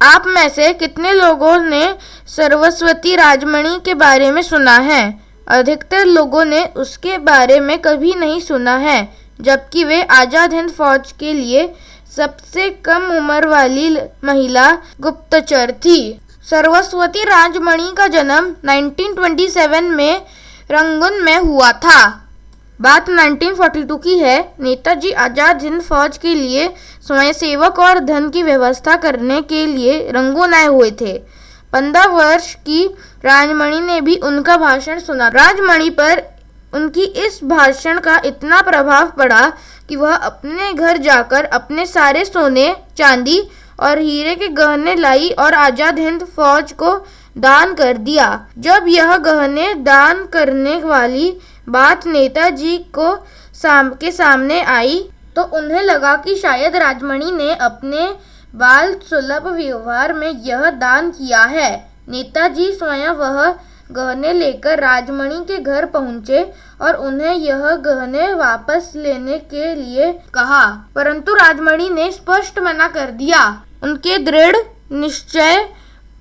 आप में से कितने लोगों ने सरस्वती राजमणि के बारे में सुना है? अधिकतर लोगों ने उसके बारे में कभी नहीं सुना है, जबकि वे आजाद हिंद फौज के लिए सबसे कम उम्र वाली महिला गुप्तचर थी। सरस्वती राजमणि का जन्म 1927 में रंगून में हुआ था। बात 1942 की है। नेताजी आजाद हिंद फौज के लिए स्वयंसेवक और धन की व्यवस्था करने के लिए रंगून आए हुए थे। 15 वर्ष की राजमणि ने भी उनका भाषण सुना। राजमणि पर उनकी इस भाषण का इतना प्रभाव पड़ा कि वह अपने घर जाकर अपने सारे सोने, चांदी और हीरे के गहने लाई और आजाद हिंद फौज को दान कर दिया। जब यह गहने दान करने वाली बात नेताजी के सामने आई तो उन्हें लगा कि शायद राजमणि ने अपने बाल सुलभ व्यवहार में यह दान किया है। नेताजी स्वयं वह गहने लेकर राजमणि के घर पहुंचे और उन्हें यह गहने वापस लेने के लिए कहा, परंतु राजमणि ने स्पष्ट मना कर दिया। उनके दृढ़ निश्चय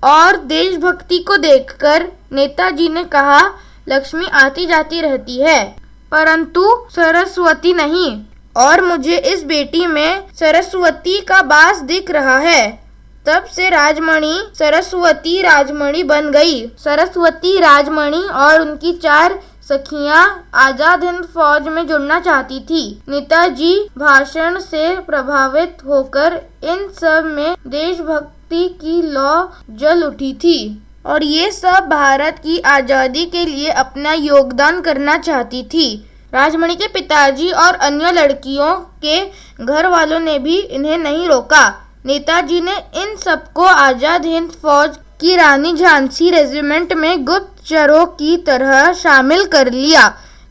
और देशभक्ति को देखकर नेताजी ने कहा, लक्ष्मी आती जाती रहती है, परंतु सरस्वती नहीं, और मुझे इस बेटी में सरस्वती का वास दिख रहा है। तब से राजमणि सरस्वती राजमणि बन गई। सरस्वती राजमणि और उनकी 4 सखियां आजाद हिंद फौज में जुड़ना चाहती थी। नेताजी भाषण से प्रभावित होकर इन सब में देशभक्ति की लौ जल उठी थी और ये सब भारत की आजादी के लिए अपना योगदान करना चाहती थी। राजमणि के पिताजी और अन्य लड़कियों के घर वालों ने भी इन्हें नहीं रोका। नेताजी ने इन सबको आजाद हिंद फौज की रानी झांसी रेजिमेंट में गुप्तचरों की तरह शामिल कर लिया।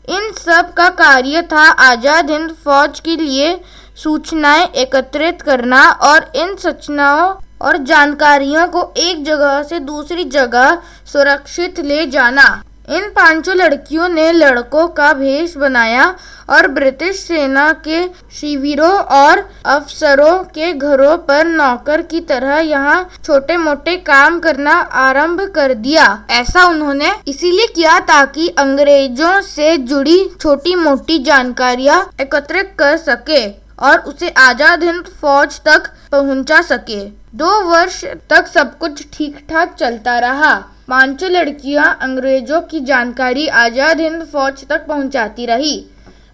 इन सब का कार्य था आजाद हिंद फौज के लिए सूचनाएं एकत्रित करना और इन सूचनाओं और जानकारियों को एक जगह से दूसरी जगह सुरक्षित ले जाना। इन 5 लड़कियों ने लड़कों का भेष बनाया और ब्रिटिश सेना के शिविरों और अफसरों के घरों पर नौकर की तरह यहाँ छोटे मोटे काम करना आरंभ कर दिया। ऐसा उन्होंने इसीलिए किया ताकि अंग्रेजों से जुड़ी छोटी मोटी जानकारियाँ एकत्रित कर सके और उसे आजाद हिंद फौज तक पहुंचा सके। 2 वर्ष तक सब कुछ ठीक ठाक चलता रहा। 5 लड़कियां अंग्रेजों की जानकारी आजाद हिंद फौज तक पहुंचाती रही।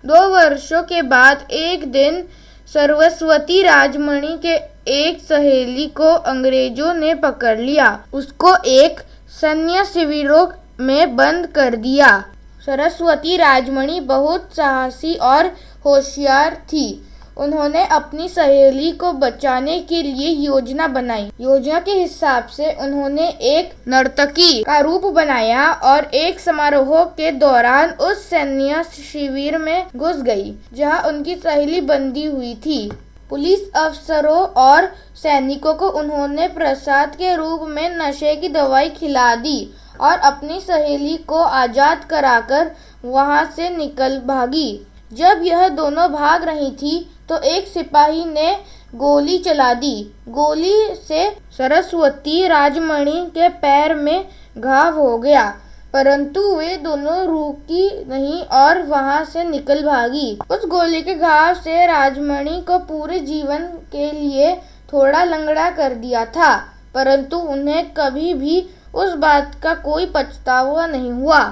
2 वर्षों के बाद एक दिन सरस्वती राजमणि के एक सहेली को अंग्रेजों ने पकड़ लिया। उसको एक सैन्य शिविरों में बंद कर दिया। सरस्वती राजमणि बहुत साहसी और होशियार थी। उन्होंने अपनी सहेली को बचाने के लिए योजना बनाई। योजना के हिसाब से उन्होंने एक नर्तकी का रूप बनाया और एक समारोह के दौरान उस सैन्य शिविर में घुस गई जहां उनकी सहेली बंदी हुई थी। पुलिस अफसरों और सैनिकों को उन्होंने प्रसाद के रूप में नशे की दवाई खिला दी और अपनी सहेली को आजाद कराकर वहां से निकल भागी। जब यह दोनों भाग रही थी तो एक सिपाही ने गोली चला दी। गोली से सरस्वती राजमणि के पैर में घाव हो गया, परंतु वे दोनों रुकी नहीं और वहां से निकल भागी। उस गोली के घाव से राजमणि को पूरे जीवन के लिए थोड़ा लंगड़ा कर दिया था, परंतु उन्हें कभी भी उस बात का कोई पछतावा नहीं हुआ।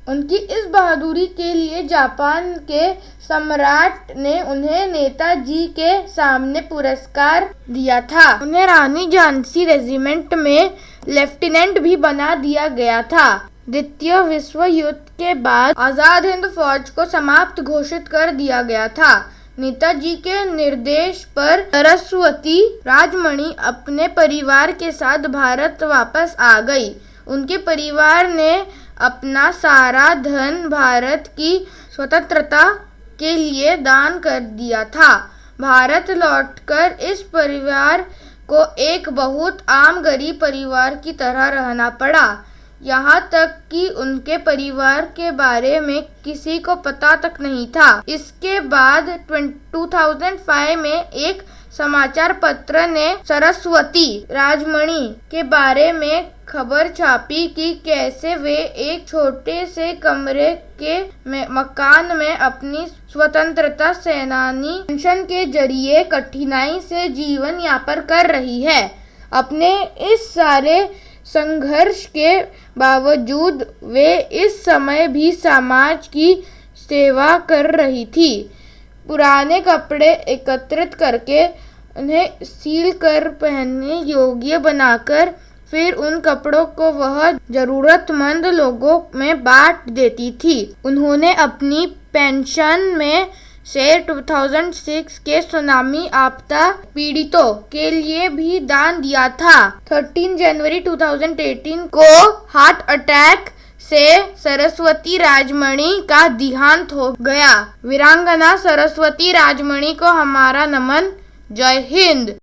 उनकी इस बहादुरी के लिए जापान के सम्राट ने उन्हें नेताजी के सामने पुरस्कार दिया था। उन्हें रानी झांसी रेजिमेंट में लेफ्टिनेंट भी बना दिया गया था। द्वितीय विश्व युद्ध के बाद आजाद हिंद फौज को समाप्त घोषित कर दिया गया था। नेताजी के निर्देश पर सरस्वती राजमणि अपने परिवार के साथ भारत वापस आ गई। उनके परिवार ने अपना सारा धन भारत की स्वतंत्रता के लिए दान कर दिया था। भारत लौटकर इस परिवार को एक बहुत आम गरीब परिवार की तरह रहना पड़ा। यहाँ तक कि उनके परिवार के बारे में किसी को पता तक नहीं था। इसके बाद 2005 में एक समाचार पत्र ने सरस्वती राजमणि के बारे में खबर छापी कि कैसे वे एक छोटे से कमरे के मकान में अपनी स्वतंत्रता सेनानी पेंशन के जरिए कठिनाई से जीवन यापन कर रही है। अपने इस सारे संघर्ष के बावजूद वे इस समय भी समाज की सेवा कर रही थी। पुराने कपड़े एकत्रित करके उन्हें सील कर पहनने योग्य बनाकर फिर उन कपड़ों को वह जरूरतमंद लोगों में बांट देती थी। उन्होंने अपनी पेंशन में से 2006 के सुनामी आपदा पीड़ितों के लिए भी दान दिया था। 13 जनवरी 2018 को हार्ट अटैक से सरस्वती राजमणि का देहांत हो गया। वीरांगना सरस्वती राजमणि को हमारा नमन। जय हिंद।